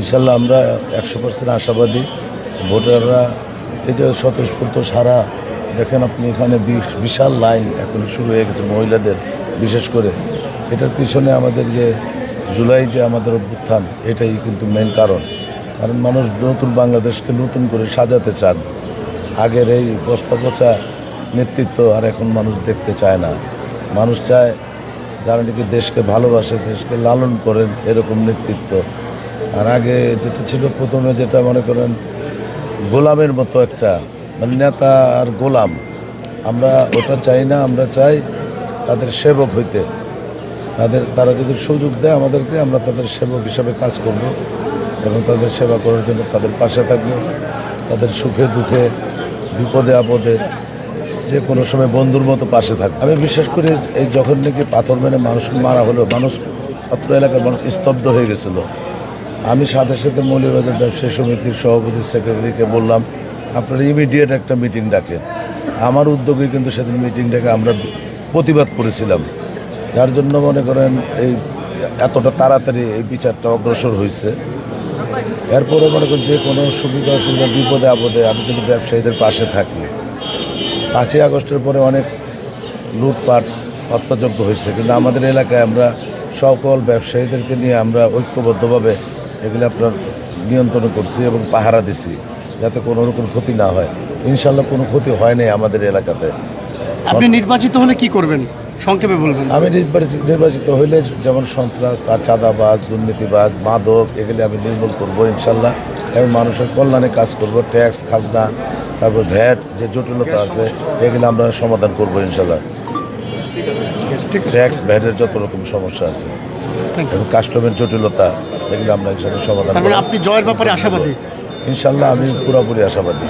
ইনশাল্লাহ আমরা 100% আশাবাদী। ভোটাররা এই যে স্বতঃস্ফূর্ত সারা দেখেন আপনি, এখানে বিশাল লাইন এখন শুরু হয়ে গেছে মহিলাদের বিশেষ করে। এটার পিছনে আমাদের যে জুলাই যে আমাদের অভ্যুত্থান, এটাই কিন্তু মেন কারণ। কারণ মানুষ নতুন বাংলাদেশকে নতুন করে সাজাতে চান। আগের এই বস্তা পচা নেতৃত্ব আর এখন মানুষ দেখতে চায় না। মানুষ চায় যারা নাকি দেশকে ভালোবাসে, দেশকে লালন করেন, এরকম নেতৃত্ব। আর আগে যেটা ছিল, প্রথমে যেটা মনে করেন গোলামের মতো একটা, মানে নেতা আর গোলাম, আমরা ওটা চাই না। আমরা চাই তাদের সেবক হইতে। তারা যদি সুযোগ দেয় আমাদেরকে, আমরা তাদের সেবক হিসাবে কাজ করব এবং তাদের সেবা করার জন্য তাদের পাশে থাকব। তাদের সুখে দুঃখে বিপদে আপদে যে কোনো সময় বন্ধুর মতো পাশে থাকবে। আমি বিশ্বাস করি এই যখন নাকি পাথর মেরে মানুষ মারা হলো, মানুষ অত্র এলাকার মানুষ স্তব্ধ হয়ে গেছিল। আমি সাথে সাথে মৌলভীবাজার ব্যবসায়ী সমিতির সভাপতি সেক্রেটারিকে বললাম, আপনারা ইমিডিয়েট একটা মিটিং ডাকেন। আমার উদ্যোগে কিন্তু সেদিন মিটিং ডেকে আমরা প্রতিবাদ করেছিলাম, যার জন্য মনে করেন এই এতটা তাড়াতাড়ি এই বিচারটা অগ্রসর হয়েছে। এরপরে মনে করেন যে কোনো সুবিধা অসুবিধা বিপদে আপদে আমি কিন্তু ব্যবসায়ীদের পাশে থাকি। 5ই আগস্টের পরে অনেক লুটপাট হত্যাযজ্ঞ হয়েছে, কিন্তু আমাদের এলাকায় আমরা সকল ব্যবসায়ীদেরকে নিয়ে আমরা ঐক্যবদ্ধভাবে এগুলো আপনার নিয়ন্ত্রণ করছি এবং পাহারা দিছি, যাতে কোনো রকম ক্ষতি না হয়। ইনশাল্লাহ কোনো ক্ষতি হয় নাই আমাদের এলাকাতে। আপনি নির্বাচিত হলে কি করবেন, সংক্ষেপে বলবেন। আমি নির্বাচিত হইলে যেমন সন্ত্রাস, তার চাঁদাবাজ, দুর্নীতিবাজ, মাদক, এগুলি আমি নির্মূল করবো ইনশাল্লাহ। এবং মানুষের কল্যাণে কাজ করব। ট্যাক্স, খাজনা, তারপর ভ্যাট যে জটিলতা আছে এগুলো আমরা সমাধান করবো ইনশাল্লাহ। ট্যাক্স, ভ্যাটের যত রকম সমস্যা আছে এবং কাস্টমের জটিলতা, এগুলো আমরা ইনশাল্লাহ সমাধান করব। আপনি জয়ের ব্যাপারে আশাবাদী? ইনশাল্লাহ আমি পুরোপুরি আশাবাদী।